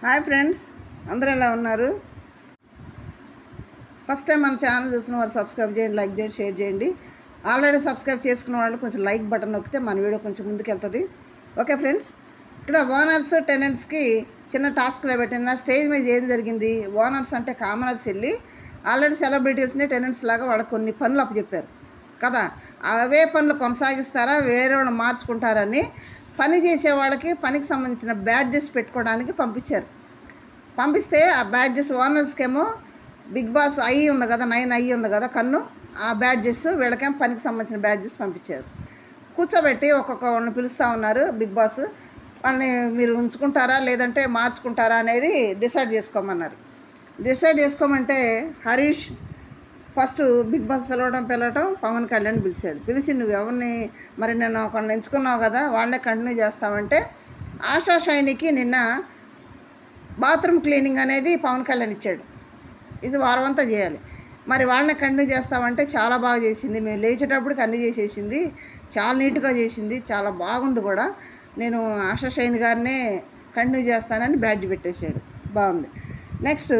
Hi friends, అందరూ ఎలా ఉన్నారు? ఫస్ట్ టైం మన ఛానల్ చూసిన వారు సబ్స్క్రైబ్ చేయండి, లైక్ చేయండి, షేర్ చేయండి. ఆల్రెడీ సబ్స్క్రైబ్ చేసుకున్న వాళ్ళు కొంచెం లైక్ బటన్ నొక్కితే మన వీడియో కొంచెం ముందుకు వెళ్తుంది. ఓకే ఫ్రెండ్స్, ఇక్కడ ఓనర్స్ టెనెంట్స్కి చిన్న టాస్క్లో పెట్టిన స్టేజ్ మీద ఏం జరిగింది. ఓనర్స్ అంటే కామనర్స్ వెళ్ళి ఆల్రెడీ సెలబ్రిటీస్ని టెనెంట్స్ లాగా వాళ్ళకి కొన్ని పనులు అప్పచెప్పారు కదా. అవే పనులు కొనసాగిస్తారా, వేరే వాళ్ళు మార్చుకుంటారని పని చేసే వాళ్ళకి పనికి సంబంధించిన బ్యాడ్జెస్ పెట్టుకోవడానికి పంపిస్తే ఆ బ్యాడ్జెస్ ఓనర్స్కేమో బిగ్ బాస్ ఐ ఉంది కదా, 9 ఐ ఉంది కదా కన్ను, ఆ బ్యాడ్జెస్ వీళ్ళకేమో పనికి సంబంధించిన బ్యాడ్జెస్ పంపించారు. కూర్చోబెట్టి ఒక్కొక్క వాళ్ళని పిలుస్తూ ఉన్నారు బిగ్ బాస్. వాళ్ళని మీరు ఉంచుకుంటారా లేదంటే మార్చుకుంటారా అనేది డిసైడ్ చేసుకోమన్నారు. డిసైడ్ చేసుకోమంటే హరీష్ ఫస్ట్ బిగ్ బాస్ పిలవటం పవన్ కళ్యాణ్ పిలిచి నువ్వు ఎవరిని మరి నేను ఒకరిని ఎంచుకున్నావు కదా వాళ్ళనే కంటిన్యూ చేస్తావంటే ఆశా షైనికి నిన్న బాత్రూమ్ క్లీనింగ్ అనేది పవన్ కళ్యాణ్ ఇచ్చాడు. ఇది వారం అంతా చేయాలి. మరి వాళ్ళని కంటిన్యూ చేస్తామంటే చాలా బాగా చేసింది, మేము లేచేటప్పటికి అన్నీ చేసేసింది, చాలా నీట్గా చేసింది, చాలా బాగుంది కూడా, నేను ఆశా షైన్ గారినే కంటిన్యూ చేస్తానని బ్యాడ్జ్ పెట్టేశాడు. బాగుంది. నెక్స్ట్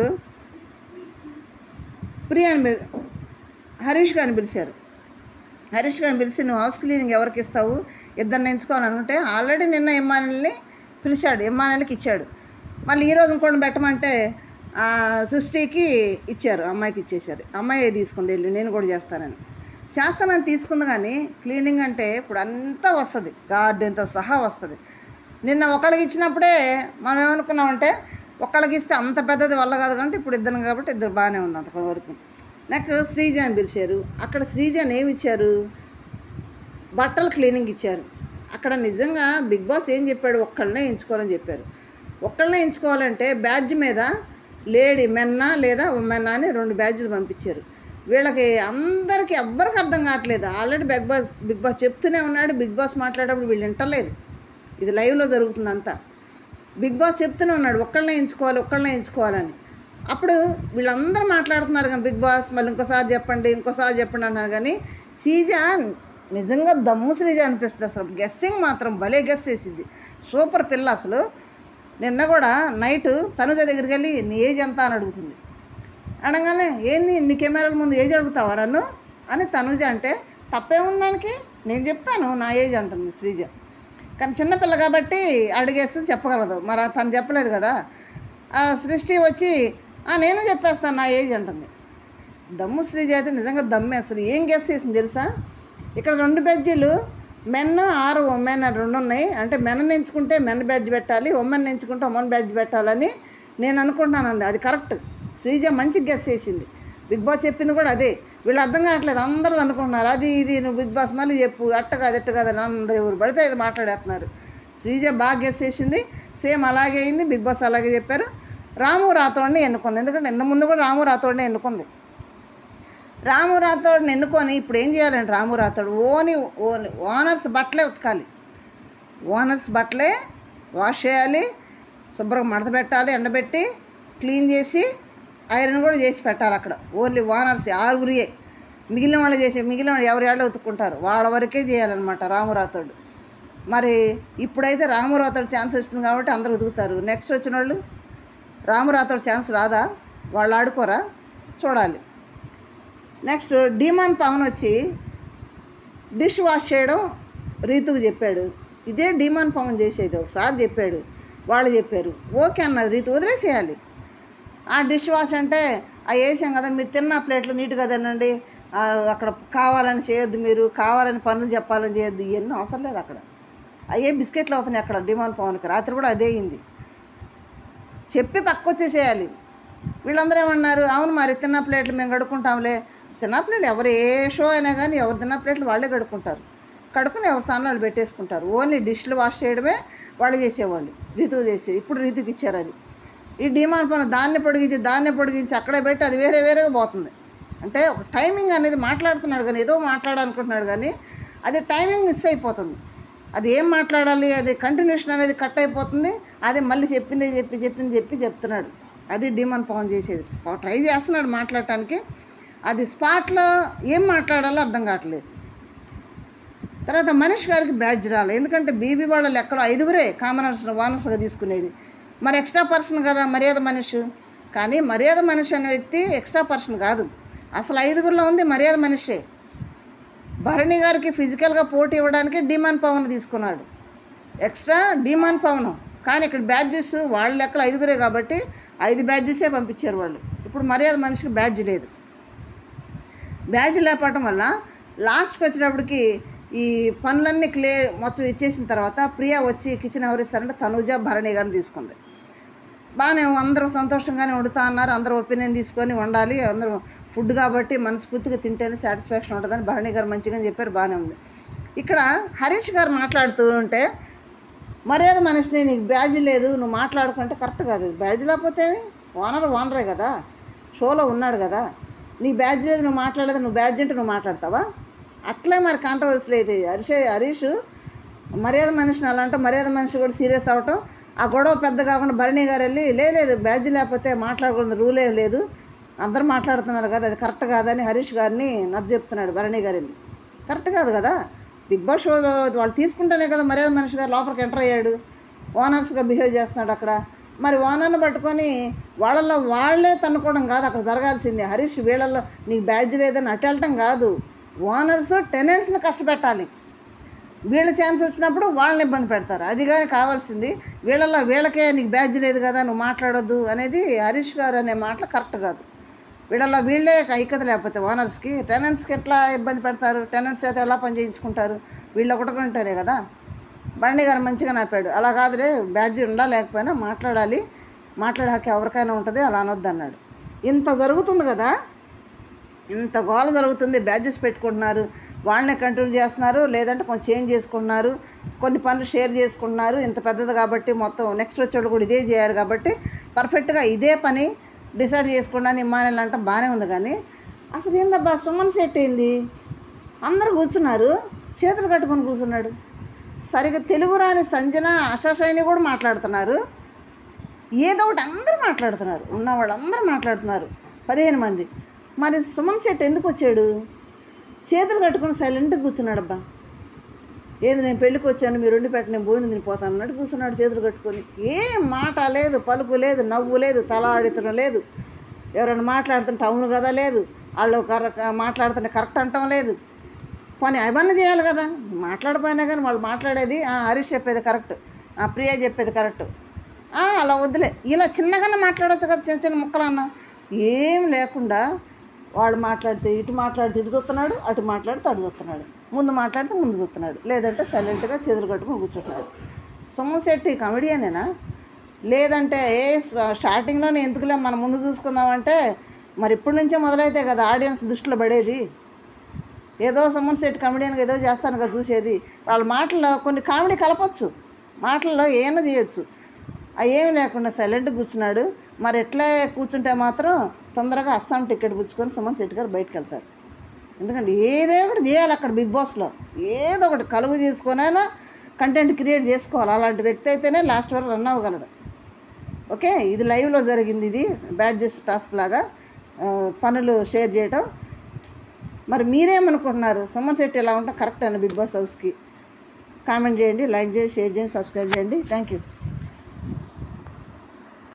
ప్రియాని హరీష్ గారిని పిలిచారు. హరీష్ గారిని పిలిచి నువ్వు హౌస్ క్లీనింగ్ ఎవరికి ఇస్తావు, ఇద్దరిని ఎంచుకోవాలనుకుంటే ఆల్రెడీ నిన్న ఎమ్మానల్ని పిలిచాడు, ఎమ్మానల్కి ఇచ్చాడు. మళ్ళీ ఈరోజు ఇంకోటి పెట్టమంటే సృష్టికి ఇచ్చారు, అమ్మాయికి ఇచ్చేశారు. అమ్మాయి తీసుకుంది వెళ్ళి నేను కూడా చేస్తానని తీసుకుంది. కానీ క్లీనింగ్ అంటే ఇప్పుడు అంతా వస్తుంది, గార్డెన్తో సహా వస్తుంది. నిన్న ఒకళ్ళకి ఇచ్చినప్పుడే మనం ఏమనుకున్నామంటే ఒకళ్ళకి ఇస్తే అంత పెద్దది వల్ల కాదు కాబట్టి ఇప్పుడు ఇద్దరు కాబట్టి ఇద్దరు బాగానే ఉంది అంతకంత వరకు. నెక్స్ట్ శ్రీజాని పిలిచారు. అక్కడ శ్రీజాని ఏమి ఇచ్చారు, బట్టలు క్లీనింగ్ ఇచ్చారు. అక్కడ నిజంగా బిగ్ బాస్ ఏం చెప్పాడు, ఒక్కళ్ళనే ఎంచుకోవాలని చెప్పారు. ఒక్కళ్ళనే ఎంచుకోవాలంటే బ్యాడ్జ్ మీద లేడీ మెన్నా లేదా ఉమెన్నా అని 2 బ్యాడ్జ్లు పంపించారు. వీళ్ళకి అందరికీ ఎవ్వరికి అర్థం కావట్లేదు. ఆల్రెడీ బిగ్ బాస్ చెప్తూనే ఉన్నాడు, బిగ్ బాస్ మాట్లాడేటప్పుడు వీళ్ళు వింటలేదు. ఇది లైవ్లో జరుగుతుంది అంతా. బిగ్ బాస్ చెప్తూనే ఉన్నాడు ఒక్కళ్ళనే ఎంచుకోవాలని. అప్పుడు వీళ్ళందరూ మాట్లాడుతున్నారు కానీ బిగ్ బాస్ మళ్ళీ ఇంకోసారి చెప్పండి అన్నారు. కానీ శ్రీజ నిజంగా దమ్ము శ్రీజ అనిపిస్తుంది. అసలు గెస్సింగ్ మాత్రం భలే గెస్ చేసింది, సూపర్ పిల్ల. అసలు నిన్న కూడా నైట్ తనుజ దగ్గరికి వెళ్ళి నీ ఏజ్ ఎంత అని అడుగుతుంది. అనగానే ఏంది నీ కెమెరాల ముందు ఏజ్ అడుగుతావా నన్ను అని తనుజ అంటే తప్పేముంది దానికి, నేను చెప్తాను నా ఏజ్ అంటుంది శ్రీజ. కానీ చిన్నపిల్ల కాబట్టి అడిగేస్తే చెప్పగలదు, మరి తను చెప్పలేదు కదా. ఆ సృష్టి వచ్చి నేను చెప్పేస్తాను నా ఏజ్ అంటుంది. దమ్ము శ్రీజ అయితే నిజంగా దమ్మే. అసలు ఏం గెస్ చేసింది తెలుసా, ఇక్కడ 2 బ్యాడ్జీలు మెన్ ఆర్ ఉమెన్ 2 ఉన్నాయి. అంటే మెన్ ఎంచుకుంటే మెన్ బ్యాడ్జ్ పెట్టాలి, ఉమెన్ ఎంచుకుంటే ఉమెన్ బ్యాడ్జ్ పెట్టాలని నేను అనుకుంటున్నాను. అది కరెక్ట్. శ్రీజ మంచి గెస్ చేసింది. బిగ్ బాస్ చెప్పింది కూడా అదే. వీళ్ళు అర్థం కావట్లేదు, అందరూ అనుకుంటున్నారు అది ఇది నువ్వు బిగ్ బాస్ మళ్ళీ చెప్పు అట్ట కాదు అని అందరూ ఎవరు పడితే ఇది మాట్లాడేస్తున్నారు. శ్రీజ బాగా గెస్ చేసింది, సేమ్ అలాగే అయింది. బిగ్ బాస్ అలాగే చెప్పారు. రాము రాథోడ్ని ఎన్నుకుంది. ఎందుకంటే ఇంతకుముందు కూడా రాము రాథోడ్ని ఎన్నుకుంది. రాము రాథోడ్ని ఎన్నుకొని ఇప్పుడు ఏం చేయాలంటే రాము రాథోడ్ ఓనర్స్ బట్టలే ఉతకాలి, ఓనర్స్ బట్టలే వాష్ చేయాలి, శుభ్రంగా మడత పెట్టాలి, ఎండబెట్టి క్లీన్ చేసి ఐరన్ కూడా చేసి పెట్టాలి. అక్కడ ఓన్లీ ఓనర్స్ 6 మిగిలిన వాళ్ళు ఎవరి వాళ్ళు ఉతుక్కుంటారు వాళ్ళ వరకే చేయాలన్నమాట రాము రాథోడ్. మరి ఇప్పుడైతే రాము రాథోడ్ ఛాన్స్ వస్తుంది కాబట్టి అందరూ ఉతుకుతారు. నెక్స్ట్ వచ్చిన వాళ్ళు రాము రాథోడ్ ఛాన్స్ రాదా, వాళ్ళు ఆడుకోరా, చూడాలి. నెక్స్ట్ డీమాన్ పవన్ వచ్చి డిష్ వాష్ చేయడం రీతుకు చెప్పాడు. ఇదే డీమాన్ పవన్ చేసేది, ఒకసారి చెప్పాడు, వాళ్ళు చెప్పారు, ఓకే అన్నది రీతు, వదిలేసేయాలి. ఆ డిష్ వాష్ అంటే వేసాం కదా, మీరు తిన్న ప్లేట్లు నీట్గా తినండి, అక్కడ కావాలని చేయొద్దు, మీరు కావాలని పనులు చెప్పాలని చేయొద్దు, ఇవన్నీ అవసరం లేదు. అక్కడ అయ్యే బిస్కెట్లు అవుతున్నాయి అక్కడ డిమాండ్ పవన్కి. రాత్రి కూడా అదే అయింది. చెప్పి పక్కొచ్చేసేయాలి. వీళ్ళందరూ ఏమన్నారు, అవును మరి తిన్న ప్లేట్లు మేము కడుక్కుంటాంలే. తిన్న ప్లేట్లు ఎవరు ఏ షో అయినా కానీ ఎవరు తిన్న ప్లేట్లు వాళ్ళే కడుక్కుని ఎవరి స్థానంలో వాళ్ళు పెట్టేసుకుంటారు. ఓన్లీ డిష్లు వాష్ చేయడమే వాళ్ళు చేసేవాళ్ళు, రీతువు చేసేది. ఇప్పుడు రీతుకి ఇచ్చారు అది. ఈ డిమాండ్ పవన్ దాన్ని పొడిగించి అక్కడే పెట్టి అది వేరేగా పోతుంది. అంటే ఒక టైమింగ్ అనేది మాట్లాడుతున్నాడు కానీ ఏదో మాట్లాడాలనుకుంటున్నాడు కానీ అది టైమింగ్ మిస్ అయిపోతుంది. అది ఏం మాట్లాడాలి, అది కంటిన్యూషన్ అనేది కట్ అయిపోతుంది. అదే మళ్ళీ చెప్తున్నాడు. అది డిమాండ్ పవన్ చేసేది. ట్రై చేస్తున్నాడు మాట్లాడటానికి, అది స్పాట్లో ఏం మాట్లాడాలో అర్థం కావట్లేదు. తర్వాత మనీష్ గారికి బ్యాడ్జ్ రాలేదు. ఎందుకంటే బీబీ వాళ్ళ లెక్కలో 5 కామనర్స్ ఓనర్స్గా తీసుకునేది. మరి ఎక్స్ట్రా పర్సన్ కదా మర్యాద మనిషి. కానీ మర్యాద మనిషి అనే వ్యక్తి ఎక్స్ట్రా పర్సన్ కాదు, అసలు 5గురిలో ఉంది మర్యాద మనిషే. భరణి గారికి ఫిజికల్గా పోటీ ఇవ్వడానికి డిమాండ్ పవన్ తీసుకున్నాడు, ఎక్స్ట్రా డిమాండ్ పవన్. కానీ ఇక్కడ బ్యాడ్జెస్ వాళ్ళ లెక్కలు 5గురే కాబట్టి 5 బ్యాడ్జెసే పంపించారు వాళ్ళు. ఇప్పుడు మర్యాద మనిషికి బ్యాడ్జ్ లేదు. బ్యాడ్జ్ లేకపోవటం వల్ల లాస్ట్కి వచ్చేటప్పటికి ఈ పనులన్నీ మొత్తం ఇచ్చేసిన తర్వాత ప్రియా వచ్చి కిచెన్ ఎవరిస్తారంటే తనుజ భరణి గారిని తీసుకుంది. బాగానే అందరూ సంతోషంగానే వండుతా అన్నారు, అందరూ ఒపీనియన్ తీసుకొని వండాలి, అందరూ ఫుడ్ కాబట్టి మనస్ఫూర్తిగా తింటేనే సాటిస్ఫాక్షన్ ఉంటుందని భరణి గారు మంచిగా చెప్పారు, బాగానే ఉంది. ఇక్కడ హరీష్ గారు మాట్లాడుతూ ఉంటే మర్యాద మనిషిని నీకు బ్యాడ్జ్ లేదు నువ్వు మాట్లాడుకుంటే కరెక్ట్ కాదు. బ్యాడ్జ్ లేకపోతే ఓనరే కదా, షోలో ఉన్నాడు కదా, నీ బ్యాడ్జ్ లేదు నువ్వు మాట్లాడలేదు, నువ్వు బ్యాడ్జ్ అంటే నువ్వు మాట్లాడతావా? అట్లే మరి కాంట్రవర్సీలు అయితే హరీష్ మర్యాద మనిషిని అలా అంటే మర్యాద మనిషి కూడా సీరియస్ అవ్వటం, ఆ గొడవ పెద్ద కాకుండా భరణి గారు వెళ్ళి లేదు బ్యాడ్జ్ లేకపోతే మాట్లాడకూడదు, రూల్ ఏం లేదు, అందరూ మాట్లాడుతున్నారు కదా, అది కరెక్ట్ కాదని హరీష్ గారిని నచ్చ చెప్తున్నాడు భరణి గారు వెళ్ళి. కరెక్ట్ కాదు కదా, బిగ్ బాస్ షోలో వాళ్ళు తీసుకుంటేనే కదా మర్యాద మనిషి గారు లోపలికి ఎంటర్ అయ్యాడు, ఓనర్స్గా బిహేవ్ చేస్తున్నాడు అక్కడ. మరి ఓనర్ని పట్టుకొని వాళ్ళల్లో వాళ్ళే తన్నుకోవడం కాదు అక్కడ జరగాల్సింది. హరీష్ వీళ్ళల్లో నీకు బ్యాడ్జ్ లేదని అటు వెళ్ళటం కాదు, ఓనర్స్ టెనెంట్స్ని కష్టపెట్టాలి. వీళ్ళ ఛాన్స్ వచ్చినప్పుడు వాళ్ళని ఇబ్బంది పెడతారు, అది కానీ కావాల్సింది. వీళ్ళకే నీకు బ్యాడ్జ్ లేదు కదా నువ్వు మాట్లాడొద్దు అనేది హరీష్ గారు అనే మాటలు కరెక్ట్ కాదు. వీళ్ళే ఐక్యత లేకపోతే ఓనర్స్కి టెనెంట్స్కి ఎట్లా ఇబ్బంది పెడతారు, టెనెంట్స్ అయితే ఎలా పని చేయించుకుంటారు, వీళ్ళు ఒకటికుంటేనే కదా. బండి గారు మంచిగా నాపాడు, అలా కాదులే బ్యాడ్జీ ఉండా లేకపోయినా మాట్లాడాలి, మాట్లాడే హక్కు ఎవరికైనా ఉంటుంది, అలా అనొద్దు అన్నాడు. ఇంత జరుగుతుంది కదా, ఇంత గోల జరుగుతుంది, బ్యాడ్జెస్ పెట్టుకుంటున్నారు, వాళ్ళనే కంటిన్యూ చేస్తున్నారు, లేదంటే కొంచెం చేంజ్ చేసుకుంటున్నారు, కొన్ని పనులు షేర్ చేసుకుంటున్నారు. ఇంత పెద్దది కాబట్టి మొత్తం నెక్స్ట్ వచ్చేవాళ్ళు కూడా ఇదే చేయాలి కాబట్టి పర్ఫెక్ట్గా ఇదే పని డిసైడ్ చేసుకున్నాను ఇమ్మానుయల్ అంటే బాగానే ఉంది. కానీ అసలు ఏందబ్బా సుమన్ సెట్ అయింది, అందరూ కూర్చున్నారు, చేతులు కట్టుకొని కూర్చున్నాడు. సరిగ్గా తెలుగు రాని సంజన ఆశాషైని కూడా మాట్లాడుతున్నారు, ఏదో ఒకటి అందరూ మాట్లాడుతున్నారు, ఉన్న వాళ్ళందరూ మాట్లాడుతున్నారు 15 మంది. మరి సుమన్ సెట్ ఎందుకు వచ్చాడు? చేతులు కట్టుకొని సైలెంట్గా కూర్చున్నాడబ్బా. ఏది నేను పెళ్ళికి వచ్చాను మీరు వండి పెట్టి నేను భోజనం తినిపోతాను అన్నట్టు కూర్చున్నాడు చేతులు కట్టుకొని. ఏం మాట లేదు, పలుకు లేదు, నవ్వు లేదు, తల ఆడించడం లేదు, ఎవరైనా మాట్లాడుతుంటే అవును కదా లేదు, వాళ్ళు మాట్లాడుతుంటే కరెక్ట్ అంటాం లేదు. పని అవన్నీ చేయాలి కదా, మాట్లాడిపోయినా కానీ వాళ్ళు మాట్లాడేది హరీష్ చెప్పేది కరెక్ట్, ప్రియా చెప్పేది కరెక్ట్, అలా వద్దులే, ఇలా చిన్నగానే మాట్లాడవచ్చు కదా, చిన్న చిన్న ముక్కలన్నా. ఏం లేకుండా వాడు మాట్లాడితే ఇటు చూస్తున్నాడు, అటు మాట్లాడితే అటు చూస్తున్నాడు, ముందు మాట్లాడితే ముందు చూస్తున్నాడు, లేదంటే సైలెంట్గా చేతులు కట్టుకుని కూర్చుంటున్నాడు. సుమన్ శెట్టి కమెడియనేనా? లేదంటే స్టార్టింగ్లోనే ఎందుకులే మనం ముందు చూసుకుందామంటే మరి ఇప్పటి నుంచే మొదలైతే కదా ఆడియన్స్ దృష్టిలో పడేది. ఏదో సుమన్ శెట్టి కమెడియన్గా ఏదో చేస్తాను కదా చూసేది. వాళ్ళ మాటల్లో కొన్ని కామెడీ కలపచ్చు, మాటల్లో ఏమైనా చేయొచ్చు, అవి ఏమి లేకుండా సైలెంట్గా కూర్చున్నాడు. మరి ఎట్లా కూర్చుంటే మాత్రం తొందరగా అస్సాం టికెట్ పుచ్చుకొని సుమన్ శెట్టి గారు బయటకు వెళ్తారు. ఎందుకంటే ఏదో ఒకటి చేయాలి అక్కడ బిగ్ బాస్లో, ఏదో ఒకటి కలుగు చేసుకొనైనా కంటెంట్ క్రియేట్ చేసుకోవాలి. అలాంటి వ్యక్తి అయితేనే లాస్ట్ వరకు రన్ అవ్వగలడు. ఓకే, ఇది లైవ్లో జరిగింది, ఇది బ్యాడ్జెస్ టాస్క్ లాగా పనులు షేర్ చేయటం. మరి మీరేమనుకుంటున్నారు? సుమన్ శెట్టి ఎలా ఉంటాం కరెక్ట్ అని బిగ్ బాస్ హౌస్కి? కామెంట్ చేయండి, లైక్ చేయండి, షేర్ చేయండి, సబ్స్క్రైబ్ చేయండి. Thank you.